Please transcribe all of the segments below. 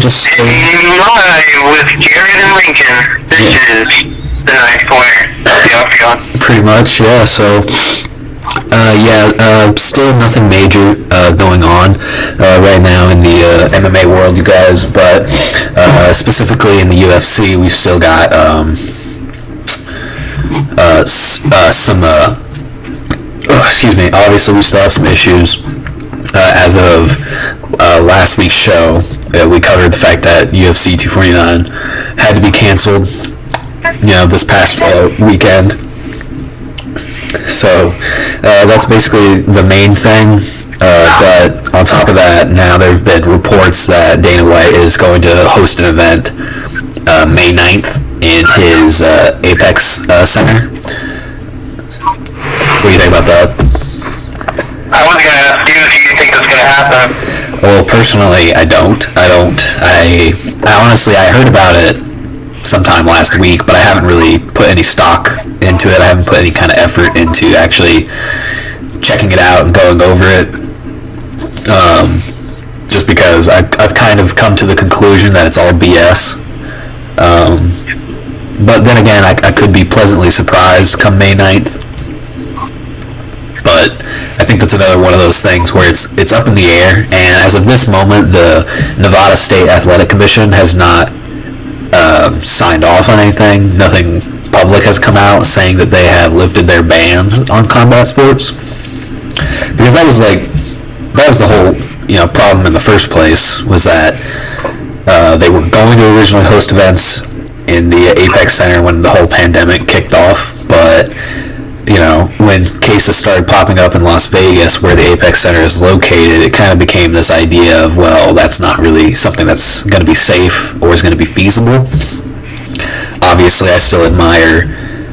just live with Jared and Lincoln. This is the ninth corner of the Octagon. pretty much, yeah. So, still nothing major going on right now in the MMA world, you guys. But specifically in the UFC, we've still got obviously we still have some issues. As of last week's show, we covered the fact that UFC 249 had to be canceled, this past weekend. So that's basically the main thing. But on top of that, now there have been reports that Dana White is going to host an event May 9th in his Apex Center. What do you think about that? I was going to ask you if you think that's going to happen. Well, personally, I don't. I honestly, I heard about it sometime last week, but I haven't really put any stock into it. I haven't put any kind of effort into actually checking it out and going over it. Just because I've kind of come to the conclusion that it's all BS. But then again, I could be pleasantly surprised come May 9th. But I think that's another one of those things where it's up in the air, and as of this moment, the Nevada State Athletic Commission has not signed off on anything. Nothing public has come out saying that they have lifted their bans on combat sports, because that was the whole problem in the first place, was that they were going to originally host events in the Apex Center when the whole pandemic kicked off, but when cases started popping up in Las Vegas, where the Apex Center is located, it kind of became this idea of, well, that's not really something that's going to be safe or is going to be feasible. Obviously, I still admire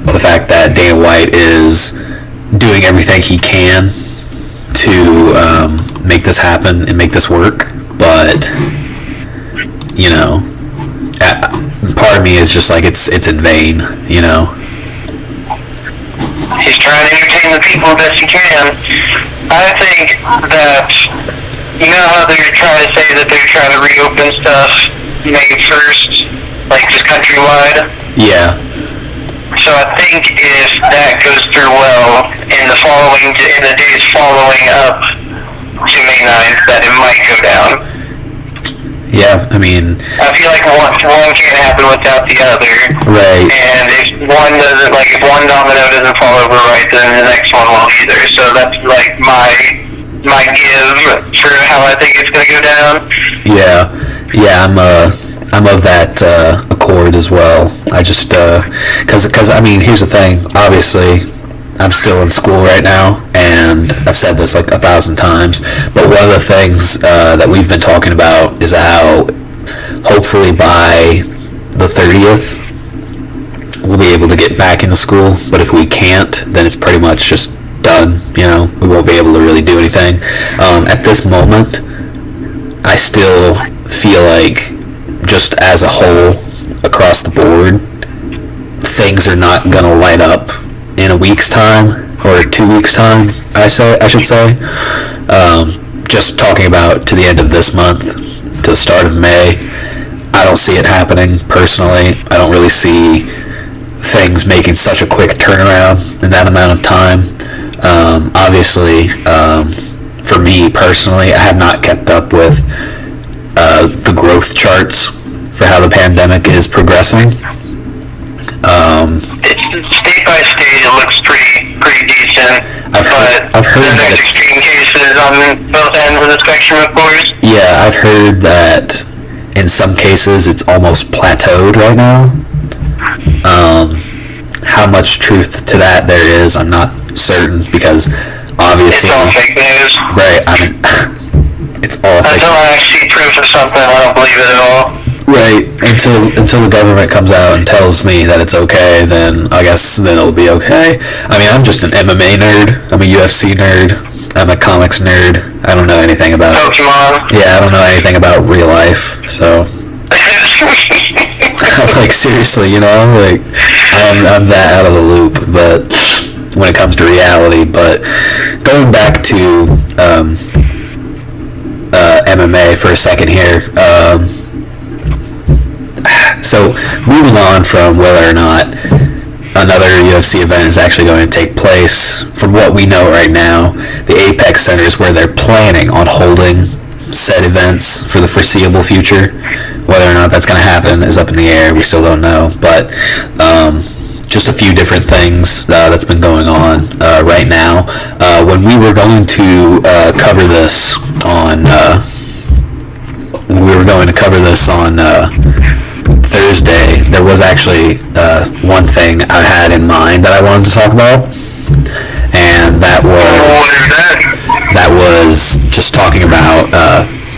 the fact that Dana White is doing everything he can to make this happen and make this work, but part of me is just like it's in vain. He's trying to entertain the people best he can. I think that, how they're trying to say that they're trying to reopen stuff May 1st, like just countrywide? Yeah. So I think if that goes through well in the days following up to May 9th, that it might go down. Yeah, I mean, I feel like one can't happen without the other. Right. And if one domino doesn't fall over right, then the next one won't either. So that's like my give for how I think it's gonna go down. Yeah, I'm of that accord as well. I just because I mean, here's the thing. Obviously, I'm still in school right now, and I've said this like 1,000 times, but one of the things that we've been talking about is how hopefully by the 30th we'll be able to get back into school, but if we can't, then it's pretty much just done. We won't be able to really do anything. At this moment, I still feel like, just as a whole, across the board, things are not gonna light up in a week's time, or 2 weeks' time, I should say. Just talking about to the end of this month, to the start of May, I don't see it happening personally. I don't really see things making such a quick turnaround in that amount of time. Obviously, for me personally, I have not kept up with the growth charts for how the pandemic is progressing. State by state, it looks pretty decent. I've heard that extreme cases on both ends of the spectrum, of course. Yeah, I've heard that in some cases it's almost plateaued right now. How much truth to that there is, I'm not certain, because obviously it's all fake news. Right, I mean, it's all fake. Until I see proof of something, I don't believe it at all. Right, until the government comes out and tells me that it's okay, then I guess then it'll be okay. I mean, I'm just an MMA nerd. I'm a UFC nerd. I'm a comics nerd. I don't know anything about Pokemon. Yeah, I don't know anything about real life, so like seriously, like I'm that out of the loop. But when it comes to reality, but going back to MMA for a second here. So moving on from whether or not another UFC event is actually going to take place, from what we know right now, the Apex Center is where they're planning on holding said events for the foreseeable future. Whether or not that's going to happen is up in the air. We still don't know. But just a few different things that's been going on right now. When we were going to cover this on Thursday, there was actually one thing I had in mind that I wanted to talk about, and that was just talking about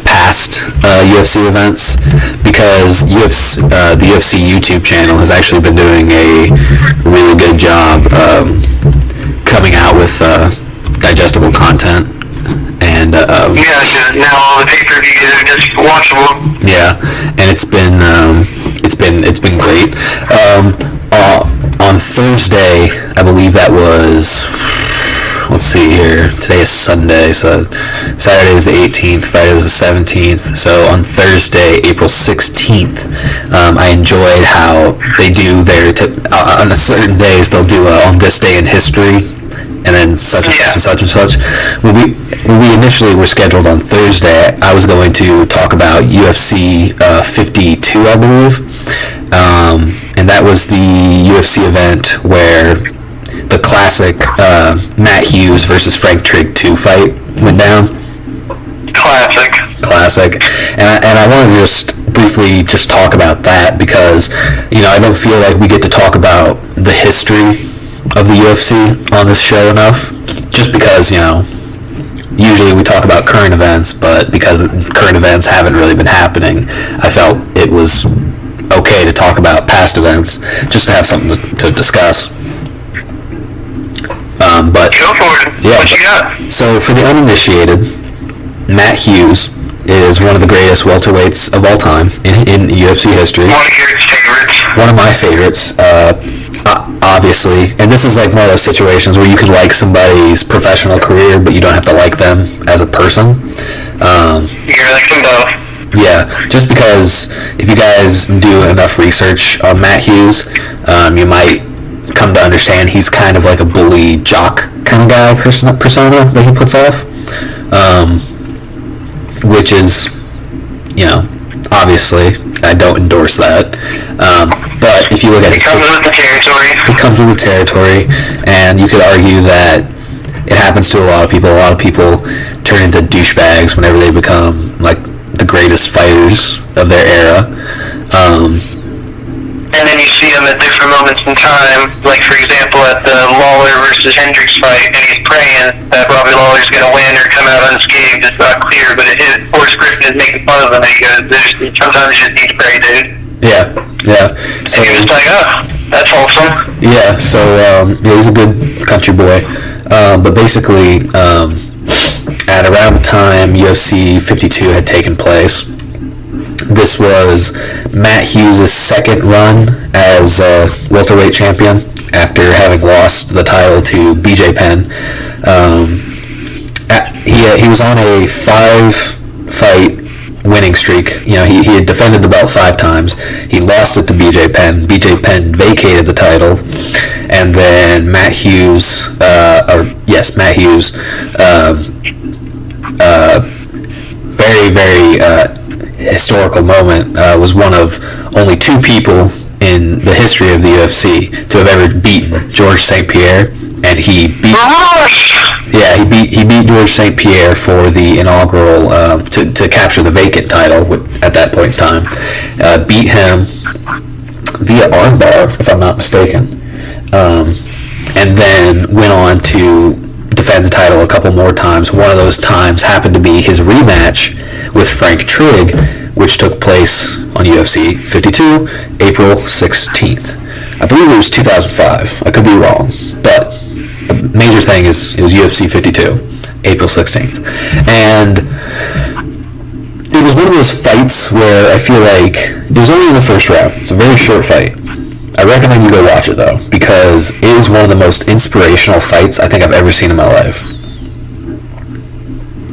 past UFC events, because the UFC YouTube channel has actually been doing a really good job coming out with digestible content. And now all the pay-per-views are just watchable. Yeah, and it's been great. On Thursday, I believe that was, let's see here, today is Sunday, so Saturday is the 18th, Friday was the 17th, so on Thursday, April 16th, I enjoyed how they do on certain days, they'll do on this day in history, and then such and such and such and such. When we initially were scheduled on Thursday, I was going to talk about UFC 52, I believe, and that was the UFC event where the classic Matt Hughes versus Frank Trigg 2 fight went down. Classic. And I want to just briefly just talk about that, because I don't feel like we get to talk about the history of the UFC on this show enough, just because usually we talk about current events, but because current events haven't really been happening, I felt it was okay to talk about past events, just to have something to discuss. But go for it. Yeah, what you got? So for the uninitiated, Matt Hughes is one of the greatest welterweights of all time in UFC history. One of my favorites. Obviously, and this is like one of those situations where you could like somebody's professional career, but you don't have to like them as a person. You like them both. Yeah, just because if you guys do enough research on Matt Hughes, you might come to understand he's kind of like a bully jock kind of guy persona that he puts off, which is, obviously I don't endorse that. But if you look at it comes with the territory, and you could argue that it happens to a lot of people. A lot of people turn into douchebags whenever they become like the greatest fighters of their era. And then you see him at different moments in time, like for example at the Lawler versus Hendricks fight, and he's praying that Robbie Lawler's going to win or come out unscathed. It's not clear, but Forrest Griffin is making fun of him, and he goes, sometimes you just need to pray, dude. Yeah. So you're just like, oh, that's wholesome. Yeah, so he's a good country boy. But basically, at around the time UFC 52 had taken place, this was Matt Hughes' second run as welterweight champion after having lost the title to BJ Penn. He was on a 5-fight winning streak. He had defended the belt 5 times. He lost it to BJ Penn. BJ Penn vacated the title, and then Matt Hughes, very, very historical moment, was one of only 2 people in the history of the UFC to have ever beaten George St. Pierre, and he beat George St. Pierre for the inaugural to capture the vacant title at that point in time. Beat him via armbar, if I'm not mistaken, and then went on to defend the title a couple more times. One of those times happened to be his rematch with Frank Trigg, which took place on UFC 52, April 16th. I believe it was 2005. I could be wrong, but the major thing is UFC 52, April 16th. And it was one of those fights where I feel like it was only in the first round. It's a very short fight. I recommend you go watch it, though, because it is one of the most inspirational fights I think I've ever seen in my life.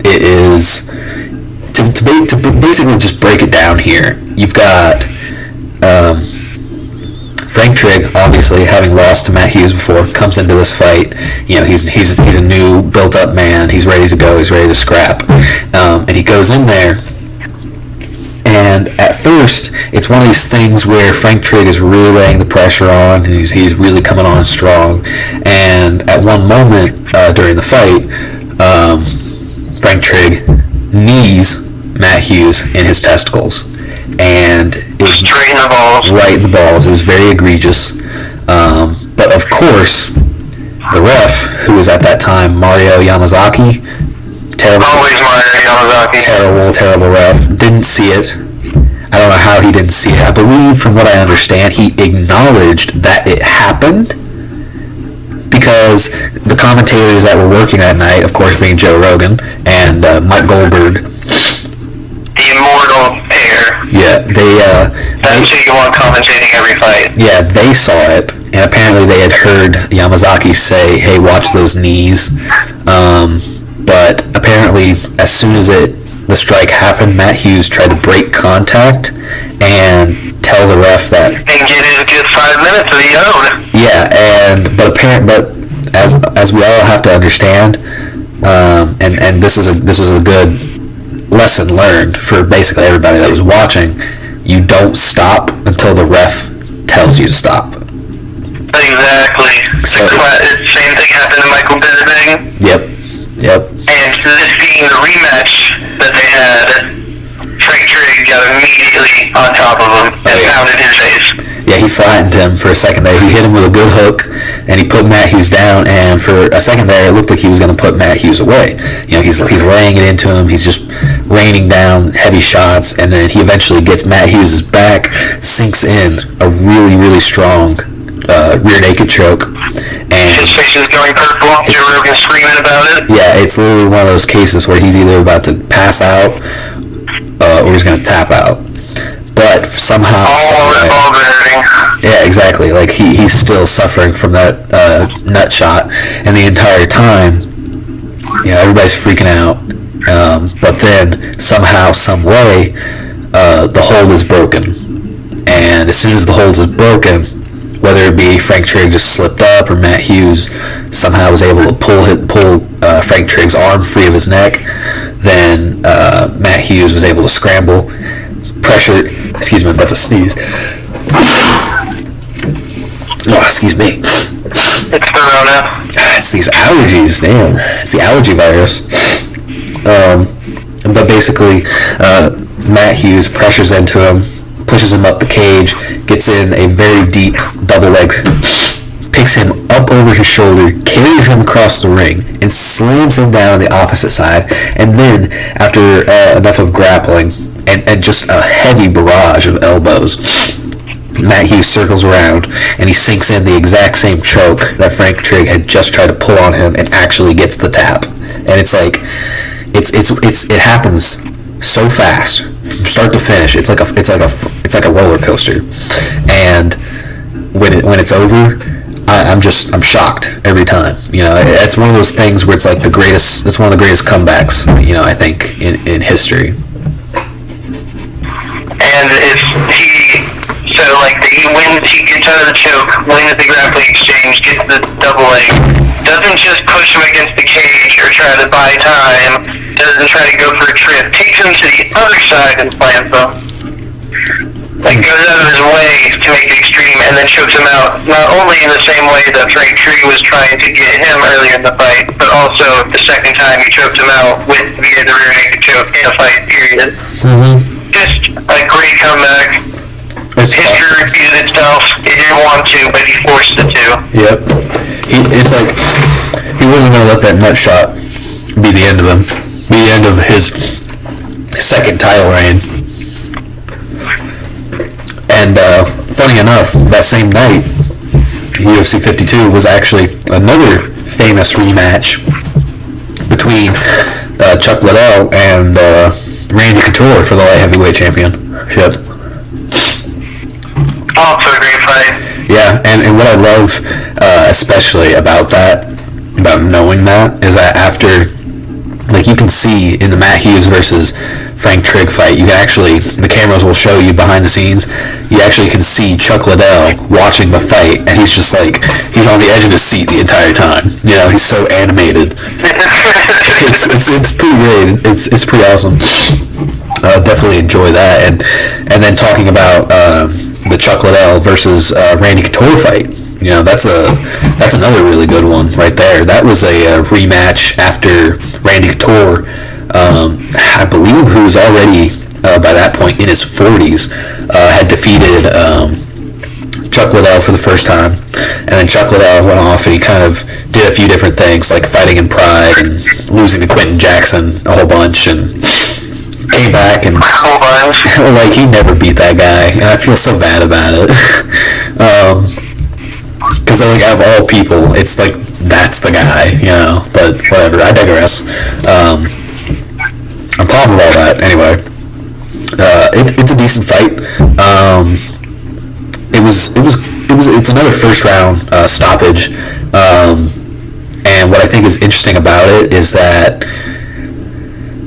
It is, to basically just break it down here, you've got Frank Trigg, obviously having lost to Matt Hughes before, comes into this fight. He's a new built-up man. He's ready to go. He's ready to scrap, and he goes in there. And at first, it's one of these things where Frank Trigg is really laying the pressure on, and he's really coming on strong. And at one moment during the fight, Frank Trigg knees Matt Hughes in his testicles, and it was straight in the balls. Right in the balls. It was very egregious. But of course, the ref, who was at that time Mario Yamazaki, Always Mario Yamazaki. Terrible ref, didn't see it. I don't know how he didn't see it. I believe, from what I understand, he acknowledged that it happened, because the commentators that were working that night, of course being Joe Rogan and Mike Goldberg, the immortal pair. Yeah, that's who you want commentating every fight. Yeah, they saw it, and apparently they had heard Yamazaki say, "Hey, watch those knees." But apparently, as soon as the strike happened, Matt Hughes tried to break contact and tell the ref that, and get his good 5 minutes of the own. Yeah, but as we all have to understand, and this is a good lesson learned for basically everybody that was watching. You don't stop until the ref tells you to stop. Exactly. So, same thing happened to Michael Bisping. Yep. And this being the rematch that they had, Frank Trigg got immediately on top of him and pounded his face. Yeah, he flattened him for a second there. He hit him with a good hook, and he put Matt Hughes down, and for a second there, it looked like he was going to put Matt Hughes away. He's laying it into him. He's just raining down heavy shots, and then he eventually gets Matt Hughes' back, sinks in a really, really strong rear naked choke. And his face is going purple. Joe Rogan screaming about it. Yeah, it's literally one of those cases where he's either about to pass out or he's going to tap out. But somehow... all hurting. Yeah, exactly. Like, he's still suffering from that nut shot. And the entire time, everybody's freaking out. But then, somehow, some way, the hold is broken. And as soon as the hold is broken, whether it be Frank Trigg just slipped up or Matt Hughes somehow was able to pull Frank Trigg's arm free of his neck, then Matt Hughes was able to scramble, pressure... Excuse me, I'm about to sneeze. Oh, excuse me. It's the Rona. It's these allergies, damn. It's the allergy virus. But basically, Matt Hughes pressures into him, pushes him up the cage, gets in a very deep double leg, picks him up over his shoulder, carries him across the ring, and slams him down on the opposite side. And then, after enough of grappling and just a heavy barrage of elbows, Matt Hughes circles around and he sinks in the exact same choke that Frank Trigg had just tried to pull on him, and actually gets the tap. And it's like it happens so fast from start to finish. It's like a roller coaster. And when it's over, I'm shocked every time. It's one of those things where it's like it's one of the greatest comebacks, I think in history. And he gets out of the choke, wins the grappling exchange, gets the double leg, doesn't just push him against the cage or try to buy time, doesn't try to go for a trip, takes him to the other side and slams him. Like, goes out of his way to make it extreme, and then chokes him out, not only in the same way that Frank Trigg was trying to get him earlier in the fight, but also the second time he choked him out via the rear naked choke in a fight, period. Mm-hmm. Just a great comeback. History repeated itself. He didn't want to, but he forced it to. Yep. It's like he wasn't going to let that nut shot be the end of him. Be the end of his second title reign. And funny enough, that same night, UFC 52 was actually another famous rematch between Chuck Liddell and Randy Couture for the light heavyweight championship. Also a great fight. Yeah, and what I love especially about knowing that, is that after, like, you can see in the Matt Hughes versus Frank Trigg fight, you can actually, the cameras will show you behind the scenes, you actually can see Chuck Liddell watching the fight, and he's just like, he's on the edge of his seat the entire time. You know, he's so animated. It's pretty great. It's pretty awesome. Definitely enjoy that. And then talking about the Chuck Liddell versus Randy Couture fight. You know, that's another really good one right there. That was a rematch after Randy Couture, I believe, who was already by that point in his 40s, had defeated Chuck Liddell for the first time, and then Chuck Liddell went off and he kind of did a few different things, like fighting in Pride and losing to Quentin Jackson a whole bunch, and came back and like he never beat that guy, and I feel so bad about it. Because like out of all people, it's like that's the guy, you know. But whatever, I digress. On top of all that, anyway, it's a decent fight. It's another first round stoppage, and what I think is interesting about it is that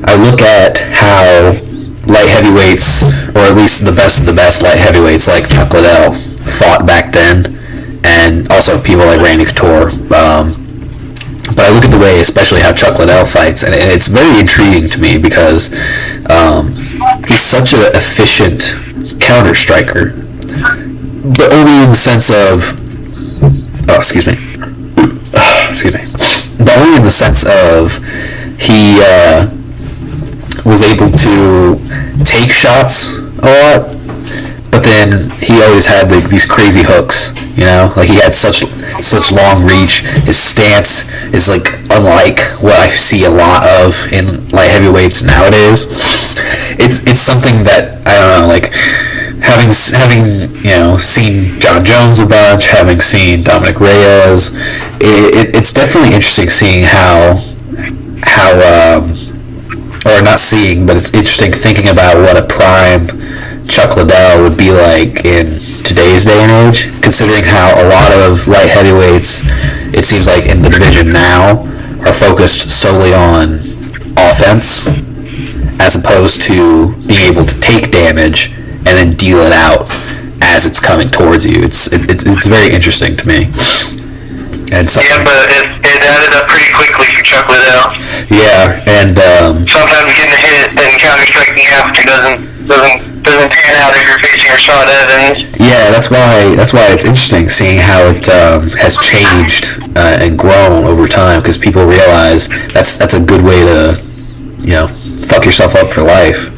I look at how light heavyweights, or at least the best of the best light heavyweights like Chuck Liddell, fought back then, and also people like Randy Couture. But I look at the way, especially how Chuck Liddell fights, and it's very intriguing to me because he's such an efficient counter striker, but only in the sense of, but only in the sense of he was able to take shots a lot, but then he always had these crazy hooks, you know, like he had such long reach. His stance is like unlike what I see a lot of in light heavyweights nowadays. It's something that I don't know, like having you know, seen John Jones a bunch, having seen Dominic Reyes, it's definitely interesting seeing how or not seeing, but it's interesting thinking about what a prime Chuck Liddell would be like in today's day and age, considering how a lot of light heavyweights, it seems like in the division now, are focused solely on offense as opposed to being able to take damage and then deal it out as it's coming towards you. It's very interesting to me. And yeah, but it added up pretty quickly for Chuck Liddell. Yeah, and sometimes getting a hit and counter striking after doesn't pan out if you're facing Rashad Evans. Yeah, that's why it's interesting seeing how it has changed and grown over time, because people realize that's a good way to, you know, fuck yourself up for life.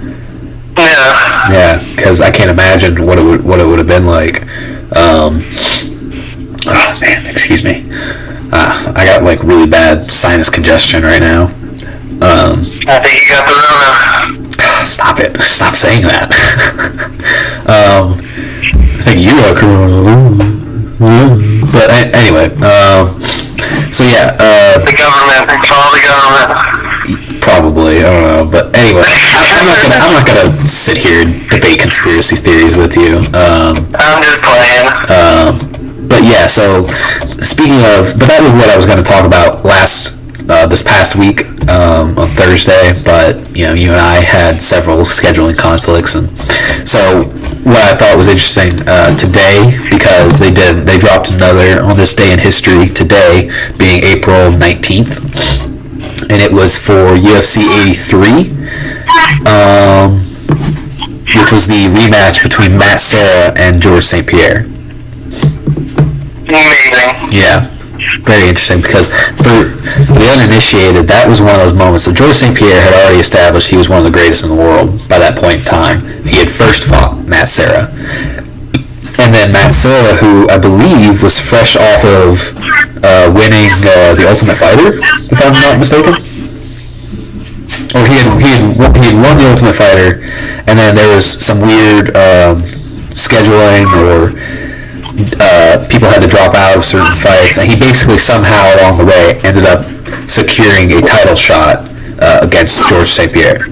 Yeah. Yeah, because I can't imagine what it would have been like. Oh man, excuse me. I got like really bad sinus congestion right now. I think you got the Rona. Stop it. Stop saying that. I think you are corona. But anyway, so yeah. The government. It's all the government. Probably, I don't know. But anyway, I'm not gonna sit here and debate conspiracy theories with you. I'm just playing. But yeah, so speaking of, but that was what I was going to talk about this past week on Thursday. But you know, you and I had several scheduling conflicts, and so what I thought was interesting today, because they dropped another on this day in history today, being April 19th, and it was for UFC 83, which was the rematch between Matt Serra and Georges St. Pierre. Amazing. Yeah, very interesting, because for the uninitiated, that was one of those moments. So Georges St. Pierre had already established he was one of the greatest in the world by that point in time. He had first fought Matt Serra. And then Matt Serra, who I believe was fresh off of winning the Ultimate Fighter, if I'm not mistaken. Or he had won the Ultimate Fighter, and then there was some weird scheduling, or people had to drop out of certain fights, and he basically somehow along the way ended up securing a title shot against Georges St. Pierre,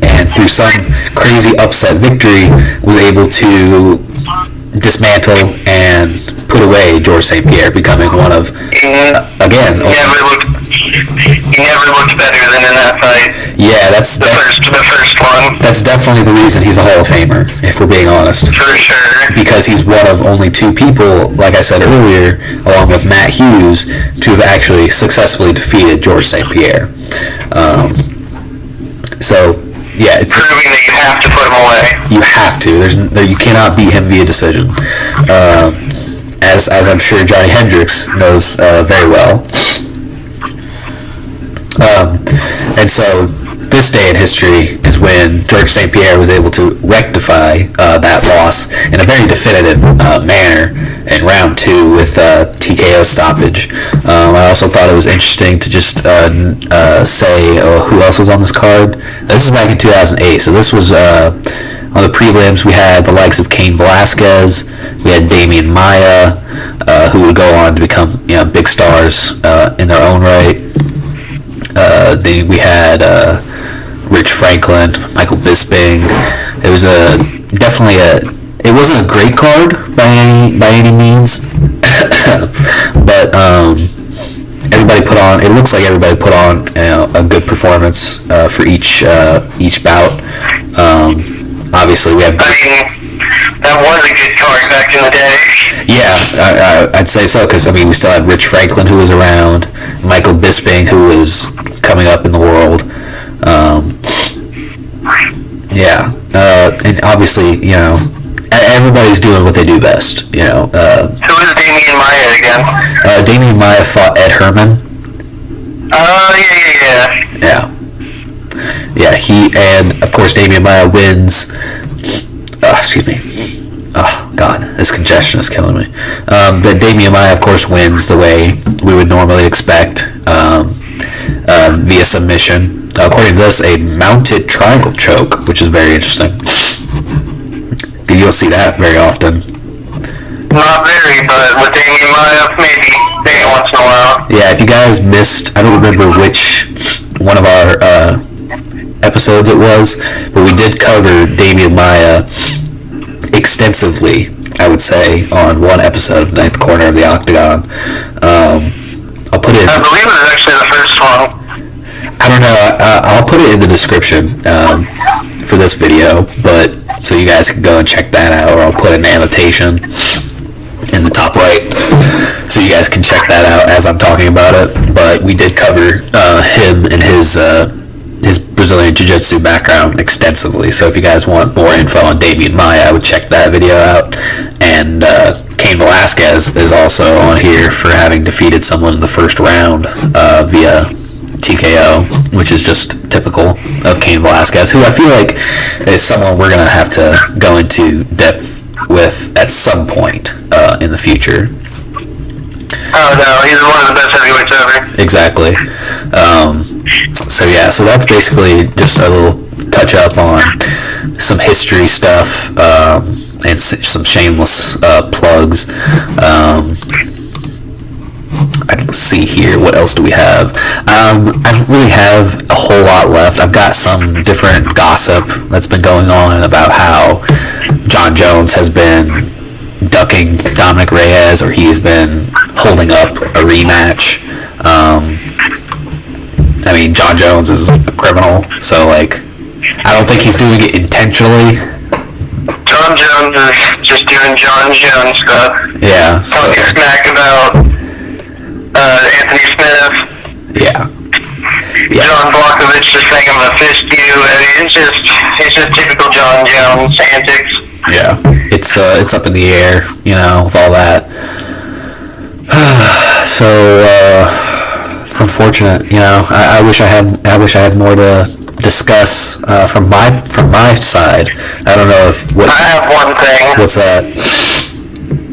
and through some crazy upset victory was able to dismantle and put away Georges St. Pierre, becoming one of, again, he never looked better than in that fight. Yeah, The first one. that's definitely the reason he's a Hall of Famer, if we're being honest. For sure. Because he's one of only two people, like I said earlier, along with Matt Hughes, to have actually successfully defeated George St. Pierre. So, yeah, it's Proving that you have to put him away. you have to. You cannot beat him via decision. As I'm sure Johnny Hendricks knows very well. And so this day in history is when George St. Pierre was able to rectify that loss in a very definitive manner in round 2 with TKO stoppage. I also thought it was interesting to just say who else was on this card. This was back in 2008, so this was on the prelims. We had the likes of Cain Velasquez, we had Damian Maia, who would go on to become big stars in their own right. Then we had Rich Franklin, Michael Bisping. It was definitely it wasn't a great card by any means, but everybody put on. It looks like everybody put on a good performance for each bout. Obviously, we have. That was a good card back in the day. Yeah, I'd say so, because we still had Rich Franklin, who was around, Michael Bisping, who was coming up in the world. And obviously, everybody's doing what they do best. Who is Damian Maia again? Damian Maia fought Ed Herman. Yeah. Yeah, and of course Damian Maia wins. Excuse me. Oh, God, this congestion is killing me. But Damian Maia, of course, wins the way we would normally expect, via submission. According to this, a mounted triangle choke, which is very interesting. You don't see that very often. Not very, but with Damian Maia, maybe once in a while. Yeah, if you guys missed, I don't remember which one of our episodes it was, but we did cover Damian Maia extensively, I would say, on one episode of Ninth Corner of the Octagon. I'll put it. I believe it was actually the first one. I don't know. I'll put it in the description for this video, but so you guys can go and check that out, or I'll put an annotation in the top right, so you guys can check that out as I'm talking about it. But we did cover him and his Brazilian Jiu-Jitsu background extensively. So if you guys want more info on Damian Maia, I would check that video out. And Cain Velasquez is also on here for having defeated someone in the first round via TKO, which is just typical of Cain Velasquez, who I feel like is someone we're going to have to go into depth with at some point in the future. Oh no, he's one of the best heavyweights ever. Exactly. So that's basically just a little touch up on some history stuff and some shameless plugs. Let's see here. What else do we have? I don't really have a whole lot left. I've got some different gossip that's been going on about how John Jones has been ducking Dominic Reyes, or he's been holding up a rematch. John Jones is a criminal, so I don't think he's doing it intentionally. John Jones is just doing John Jones stuff. Yeah. Talking smack about Anthony Smith. Yeah. John Blachowicz just saying I'm gonna fist you. It's just typical John Jones antics. Yeah. It's up in the air, with all that. It's unfortunate, I wish I had more to discuss from my side. I don't know I have one thing. What's that?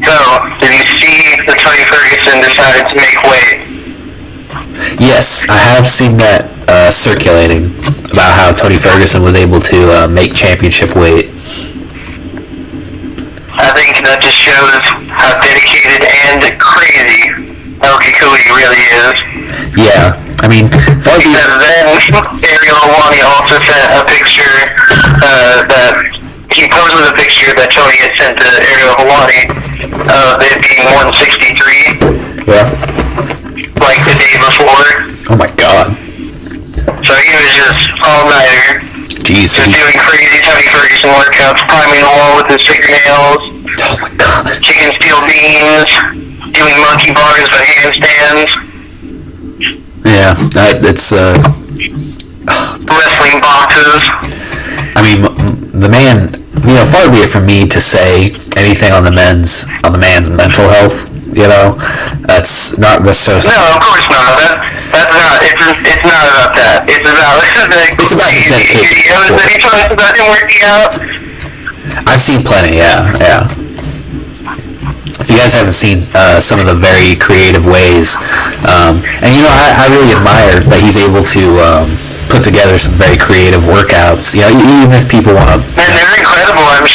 So, did you see that Tony Ferguson decided to make weight? Yes, I have seen that circulating about how Tony Ferguson was able to make championship weight. I think that just shows how dedicated and crazy El Kikuchi really is. Yeah, Because then Ariel Helwani also sent a picture that he posted a picture that Tony had sent to Ariel Helwani of it being 163. Yeah. Like the day before. Oh my god. So he was just all-nighter. Jeez. He was doing crazy Tony Ferguson workouts, climbing the wall with his fingernails. Oh my god. Chicken steel beans, doing monkey bars with handstands. Yeah, it's wrestling boxes. I mean, the man, far be it from me to say anything on the man's mental health. That's not necessarily. No, of course not. That's not. It's not about that. It's about It's about his dedication. videos that he talks about him working out. I've seen plenty. Yeah. If you guys haven't seen some of the very creative ways, and I really admire that he's able to put together some very creative workouts. Even if people want to. They're incredible. I'm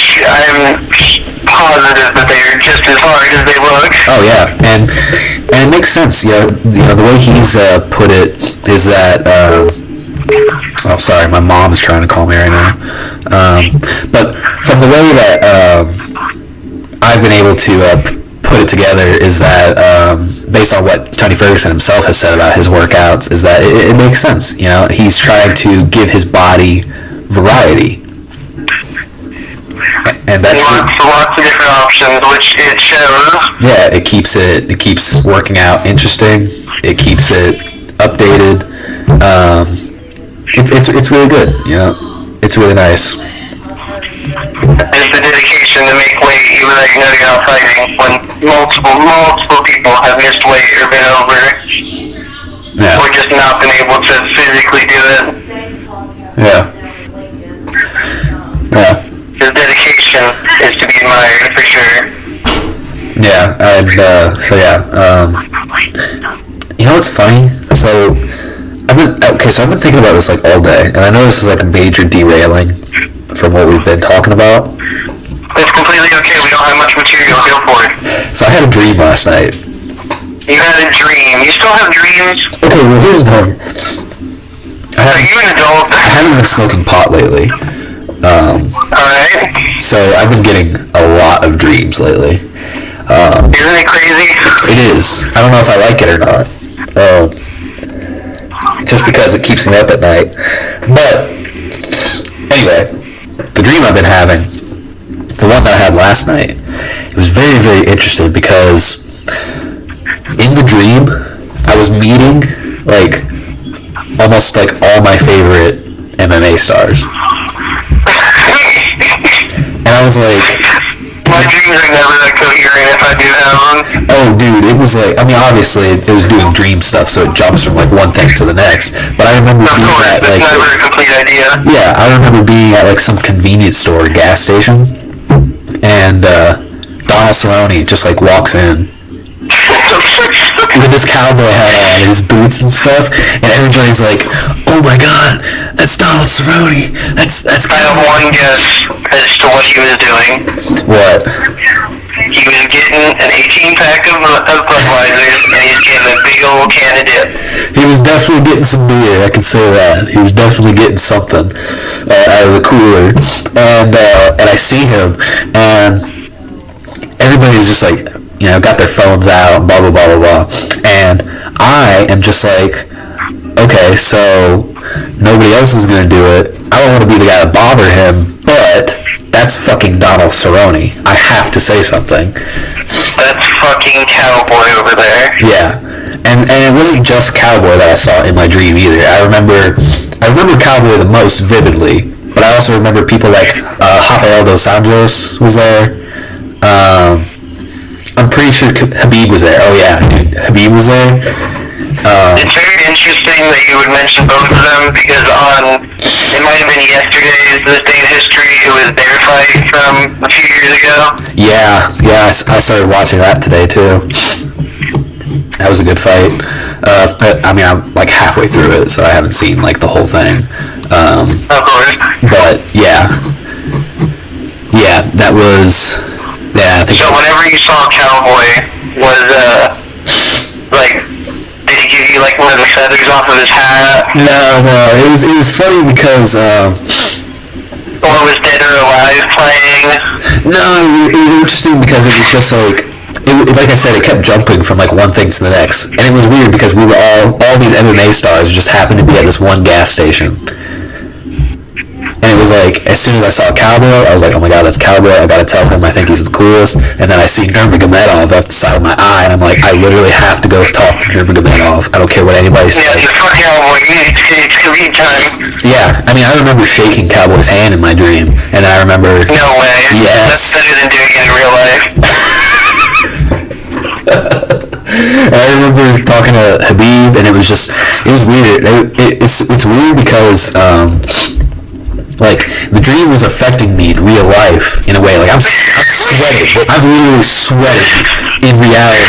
positive that they're just as hard as they look. Oh yeah, and it makes sense. The way he's put it is that. Oh, sorry, my mom is trying to call me right now. But from the way that I've been able to put it together is that based on what Tony Ferguson himself has said about his workouts, is that it makes sense. He's trying to give his body variety. And that's lots of different options, which it shows. Yeah, it keeps working out interesting. It keeps it updated. It's really good. It's really nice. It's the dedication to make weight, even though you know you're not fighting. When multiple people have missed weight or been over, or just not been able to physically do it. Yeah. His dedication is to be admired for sure. Yeah, and what's funny? So I've been thinking about this all day, and I know this is a major derailing from what we've been talking about. It's completely okay. We don't have much material. Go for it. So I had a dream last night. You had a dream. You still have dreams? Okay, well here's the thing. Are you an adult? I haven't been smoking pot lately. Alright. So I've been getting a lot of dreams lately. Isn't it crazy? It is. I don't know if I like it or not. Just because it keeps me up at night. But anyway, the dream I've been having, the one that I had last night, it was very, very interesting because in the dream I was meeting almost all my favorite MMA stars. And I was like... My dreams are never that coherent if I do have them. Oh, dude, it was obviously it was doing dream stuff, so it jumps from one thing to the next. But I remember being at it's never a complete idea. Yeah, I remember being at some convenience store gas station, and Donald Cerrone just walks in with his cowboy hat on, his boots and stuff, and everybody's like, "Oh my god, that's Donald Cerrone! That's." I have one guess as to what he was doing. What? He was getting an 18-pack of Budweiser, and he's getting a big old can of dip. He was definitely getting some beer, I can say that. He was definitely getting something out of the cooler. And I see him, and everybody's just got their phones out, blah, blah, blah, blah, blah. And I am just okay, so nobody else is going to do it. I don't want to be the guy to bother him, but that's fucking Donald Cerrone. I have to say something. That's fucking Cowboy over there. Yeah. And it wasn't just Cowboy that I saw in my dream either. I remember Cowboy the most vividly, but I also remember people like Rafael dos Anjos was there. I'm pretty sure Habib was there. Oh yeah, dude, Habib was there. It's very interesting that you would mention both of them because it might have been yesterday's This Day in History, it was their fight from a few years ago. Yeah, I started watching that today too. That was a good fight. I'm halfway through it, so I haven't seen the whole thing. Of course. But yeah, that was. Yeah, I think. So whenever you saw Cowboy, was did he give you one of the feathers off of his hat? No. It was funny because. Or was Dead or Alive playing? No, it was interesting because it was just like I said, it kept jumping from like one thing to the next, and it was weird because we were all these MMA stars just happened to be at this one gas station. And it was like, as soon as I saw Cowboy, I was like, oh my god, that's Cowboy. I gotta tell him I think he's the coolest. And then I see Nurmagomedov off the side of my eye, and I'm like, I literally have to go talk to Nurmagomedov. I don't care what anybody says. Yeah, for Cowboy, it's Khabib time. Yeah, I mean, I remember shaking Cowboy's hand in my dream, and I remember... No way. Yes. That's better than doing it in real life. I remember talking to Khabib, and it was weird. It's weird because, like, the dream was affecting me in real life in a way. Like, I'm sweating. I'm literally sweating in reality.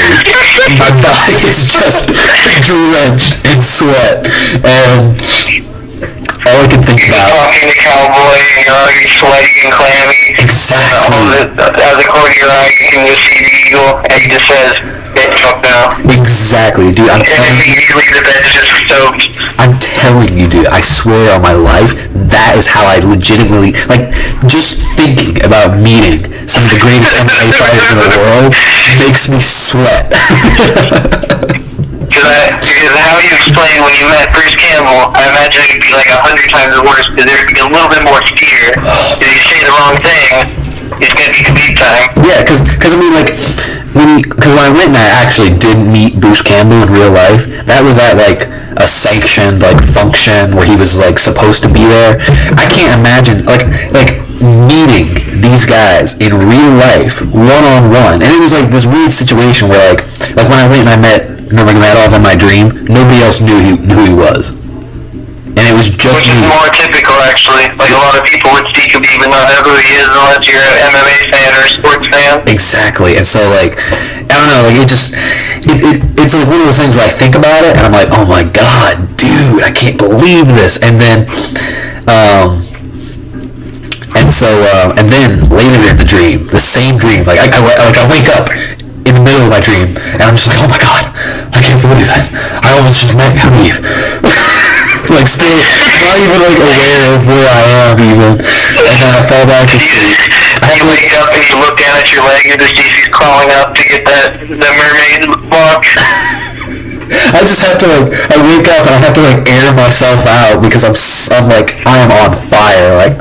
My body is just drenched in sweat. And all I can think about... Talking to Cowboy, and you're already sweaty and clammy. Exactly. Out of the corner of your eye, you can just see the eagle, and he just says, "Get the fuck now." Exactly, dude. I'm telling you. Immediately the bed's just soaked. I'm telling you, dude. I swear on my life, that is how I legitimately, like, just thinking about meeting some of the greatest MMA fighters in the world makes me sweat. Because how you explain when you met Bruce Campbell, I imagine it'd be like 100 times worse because there'd be a little bit more fear. If you say the wrong thing, it's gonna be Khabib time. Yeah, because I mean, like, when I went and I actually did meet Bruce Campbell in real life, that was at like a sanctioned like function where he was like supposed to be there. I can't imagine like meeting these guys in real life, one-on-one. And it was like this weird situation where like when I went and I met Nurmagomedov in my dream, nobody else knew who he was. And it was just Which is more typical, actually. Like, a lot of people would see Khabib and not know who he is unless you're an MMA fan or a sports fan. Exactly. And so, like, I don't know, like, it's like one of those things where I think about it, and I'm like, oh my god, dude, I can't believe this. And then, and then later in the dream, the same dream, like, I wake up in the middle of my dream, and I'm just like, oh my god, I can't believe that. I almost just met Khabib. Like, still not even like aware of where I am even, and then I fall back asleep. You wake up and you look down at your leg and just see she's crawling up to get the mermaid walk. I just have to like, I wake up and I have to like air myself out because I'm like, I am on fire. Like,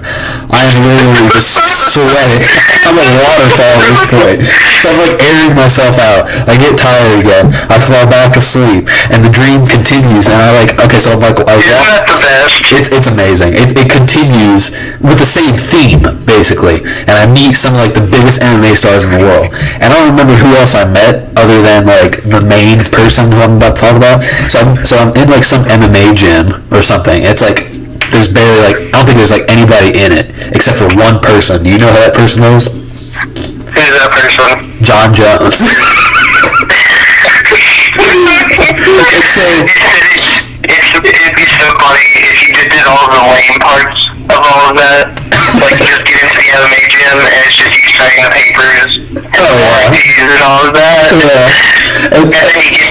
I am literally just sweating. I'm a waterfall at this point. So I'm like airing myself out. I get tired again. I fall back asleep, and the dream continues. And I like, okay, so I'm like, it's amazing. It continues with the same theme basically, and I meet some of like the biggest MMA stars in the world. And I don't remember who else I met other than like the main person who I'm about to talk about. So I'm in like some MMA gym or something. It's like there's barely like, I don't think there's like anybody in it except for one person. Do you know who that person is? Who's that person? John Jones. It'd be so funny if you just did all the lame parts of all of that. Like, just get into the MMA gym and it's just you signing the papers and all of that. Yeah. And then you get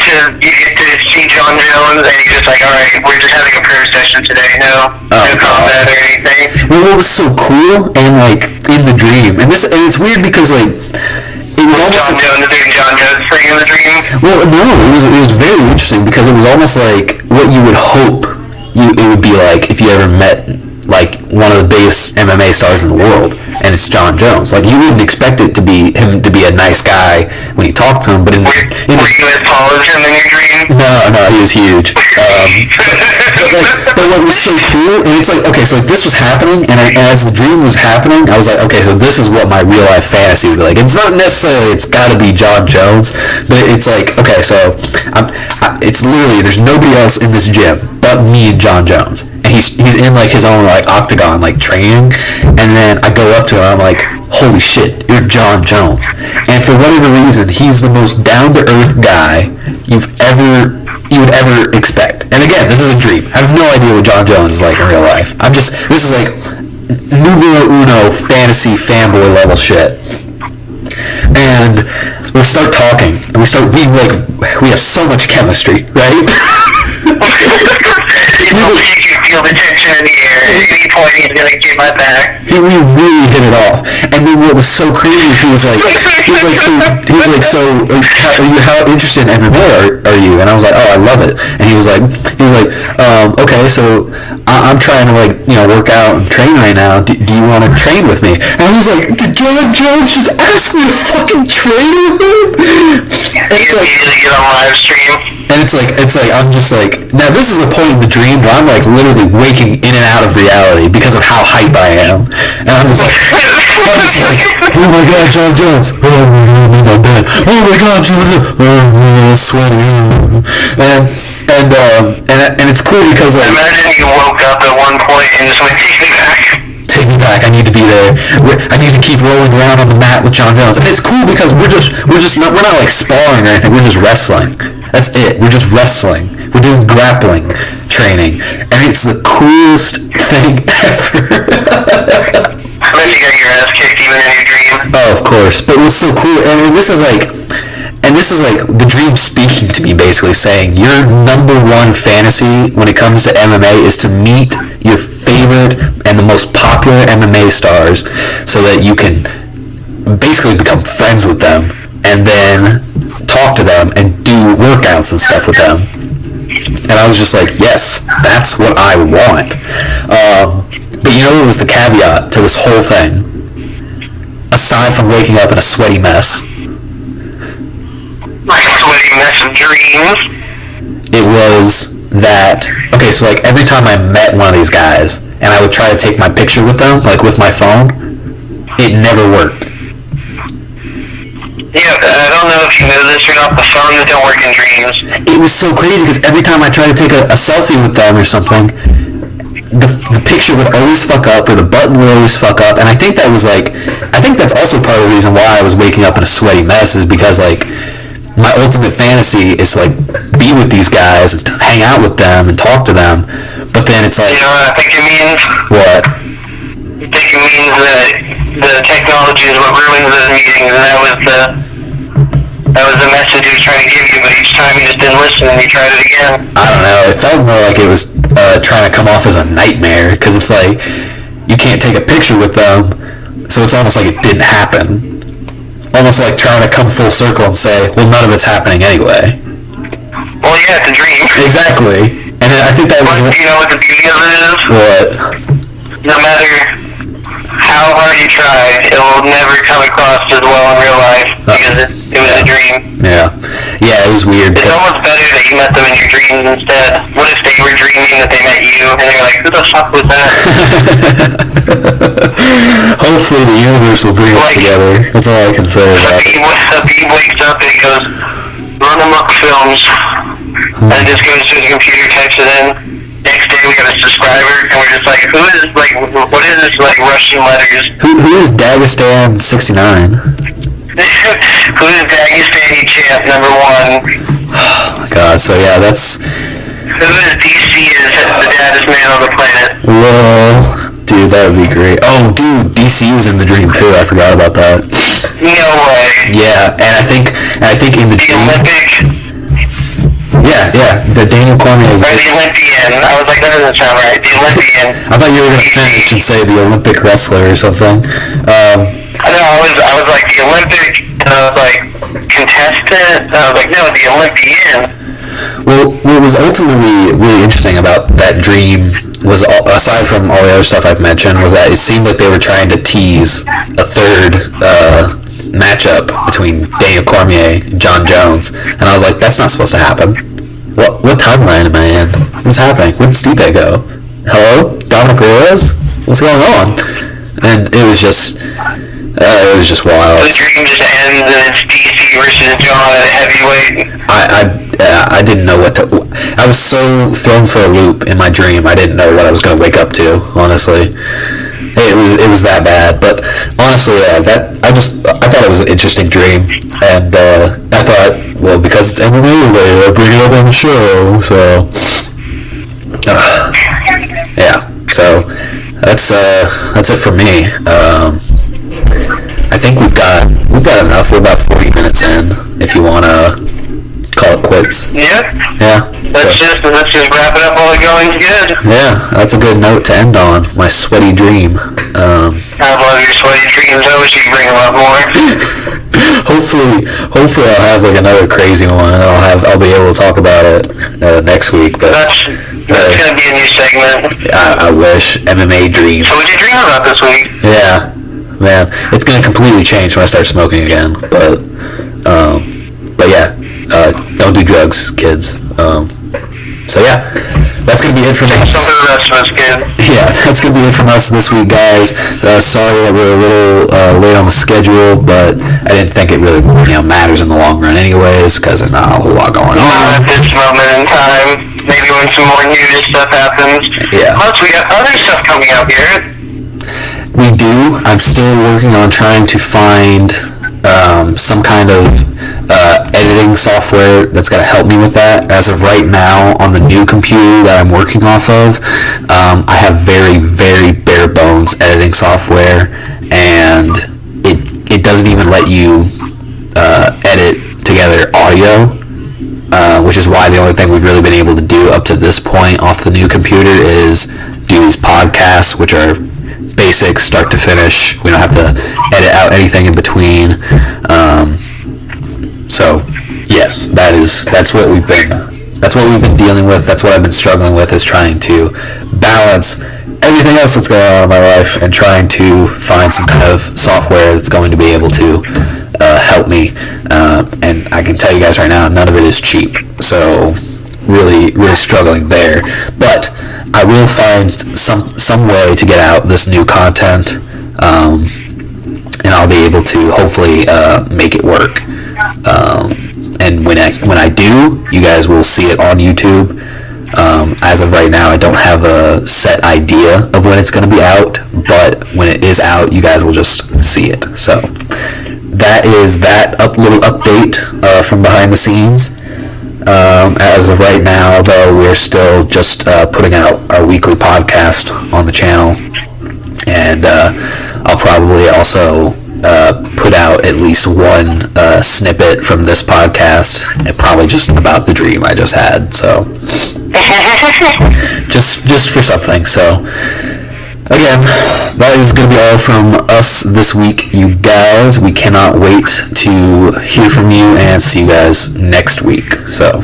to see John Jones and he's just like, alright, we're just having a prayer session today. No combat or anything. Well, what was so cool and like in the dream, and it's weird because like it was almost John Jones doing John Jones for you in the dream. Well, no, it was very interesting because it was almost like what you would hope it would be like if you ever met like one of the biggest MMA stars in the world, and it's John Jones. Like, you wouldn't expect him to be a nice guy when you talk to him, but were you as tall as him in your dream? No, he was huge. But what was so cool, and it's like, okay, so this was happening, and as the dream was happening, I was like, okay, so this is what my real life fantasy would be like. It's not necessarily, it's got to be John Jones, but it's like, okay, so it's literally, there's nobody else in this gym but me and John Jones. And he's in like his own like Octagon like training, and then I go up to him and I'm like, holy shit, you're John Jones. And for whatever reason, he's the most down to earth guy you would ever expect. And again, this is a dream. I have no idea what John Jones is like in real life. This is like numero uno fantasy fanboy level shit. And we start talking, and we have so much chemistry, right? You feel the tension in the air. At any point, he's gonna get my back. We really hit it off. And then what was so crazy is he was like, so how interested in MMA are you? And I was like, oh, I love it. And he was like, okay, so I'm trying to like, work out and train right now. Do you want to train with me? And I was like, did John Jones just ask me to fucking train with him? And it's like, get on live stream. And it's like I'm just like, now this is the point in the dream where I'm like literally waking in and out of reality because of how hype I am. And I'm just like, oh my god, John Jones. Oh my god, oh my god, John Jones. Oh, sweaty. And it's cool because like, imagine you woke up at one point and just went, take me back. Take me back. I need to be there. I need to keep rolling around on the mat with John Jones. And it's cool because we're not like sparring or anything. We're just wrestling. That's it. We're just wrestling. We're doing grappling training, and it's the coolest thing ever. I bet you got your ass kicked even in your dream. Oh, of course. But what's so cool, and this is like the dream speaking to me, basically saying your number one fantasy when it comes to MMA is to meet your favorite and the most popular MMA stars so that you can basically become friends with them and then talk to them and do workouts and stuff with them. And I was just like, yes, that's what I want. But what was the caveat to this whole thing? Aside from waking up in a sweaty mess. Sweaty mess of dreams. It was that, okay, so like every time I met one of these guys and I would try to take my picture with them, like with my phone, it never worked. Yeah, I don't know if you know this or not, but phones don't work in dreams. It was so crazy because every time I tried to take a selfie with them or something, the picture would always fuck up or the button would always fuck up. And I think that's also part of the reason why I was waking up in a sweaty mess is because like my ultimate fantasy is like be with these guys, hang out with them and talk to them. But then it's like, you know what I think it means? What? I think it means that the technology is what ruins those meetings, and that was the message he was trying to give you, but each time you just didn't listen and you tried it again. I don't know. It felt more like it was trying to come off as a nightmare because it's like you can't take a picture with them, so it's almost like it didn't happen. Almost like trying to come full circle and say, well, none of it's happening anyway. Well, yeah, it's a dream. Exactly. And I think that was... But you know what the beauty of it is? What? No matter how hard you try, it will never come across as well in real life because it was a dream. Yeah. Yeah, it was weird. It's almost better that you met them in your dreams instead. What if they were dreaming that they met you and you're like, who the fuck was that? Hopefully the universe will bring us together. That's all I can say about it. Habib wakes up and he goes, RUNAMUCK films, and just goes to his computer, types it in. Next day we have a subscriber, and we're just like, what is this, like, Russian letters? Who is Dagestan 69? Who is Dagestani champ number 1? Oh my god, so yeah, that's... Who is DC is the baddest man on the planet? Whoa, dude, that would be great. Oh, dude, DC was in the dream too, I forgot about that. No way. Yeah, and I think in the dream... Olympic? Yeah, the Daniel Cormier... Or the Olympian. I was like, that doesn't sound right. The Olympian. I thought you were going to finish and say the Olympic wrestler or something. I know, I was like, the Olympic, and I was like, contestant, and I was like, no, the Olympian. Well, what was ultimately really interesting about that dream was, aside from all the other stuff I've mentioned, was that it seemed like they were trying to tease a third matchup between Daniel Cormier and John Jones, and I was like, that's not supposed to happen. What timeline am I in? What's happening? Where did Stipe go? Hello? Dominic Reyes? What's going on? And it was just wild. The dream just ends and it's DC versus John at heavyweight. I didn't know what to... I was so thrown for a loop in my dream, I didn't know what I was going to wake up to, honestly. It was that bad, but honestly, I thought it was an interesting dream, and I thought, well, because it's MMA related, I'll bring it up on the show, so... yeah, so that's it for me. I think we've got enough. We're about 40 minutes in. If you want to call it quits. Yeah. Yeah. let's just wrap it up while the going's good. Yeah, that's a good note to end on. My sweaty dream. I love your sweaty dreams. I wish you'd bring a lot more. hopefully I'll have like another crazy one, and I'll be able to talk about it next week. But that's gonna be a new segment. I wish. MMA dreams. So what'd you dream about this week? Yeah, man, it's gonna completely change when I start smoking again. But yeah, don't do drugs, kids. So yeah, that's gonna be it for us. Some of the rest of us good. Yeah, that's gonna be it from us this week, guys. Sorry that we're a little late on the schedule, but I didn't think it really matters in the long run, anyways, because there's not a whole lot going on. At this moment in time, maybe when some more news stuff happens. Yeah. Plus, we got other stuff coming up here. We do. I'm still working on trying to find some kind of editing software that's going to help me with that. As of right now, on the new computer that I'm working off of, I have very, very bare bones editing software, and it doesn't even let you edit together audio, which is why the only thing we've really been able to do up to this point off the new computer is do these podcasts, which are basic start to finish. We don't have to edit out anything in between. So yes, that's what we've been dealing with. That's what I've been struggling with, is trying to balance everything else that's going on in my life and trying to find some kind of software that's going to be able to help me. And I can tell you guys right now, none of it is cheap. So really struggling there. But I will find some way to get out this new content, and I'll be able to hopefully make it work. And when I do, you guys will see it on YouTube. As of right now, I don't have a set idea of when it's going to be out, but when it is out, you guys will just see it. So that is that little update from behind the scenes. As of right now, though, we're still just putting out our weekly podcast on the channel, and I'll probably also put out at least one snippet from this podcast, and probably just about the dream I just had. So just for something. So again, that is going to be all from us this week, you guys. We cannot wait to hear from you and see you guys next week. So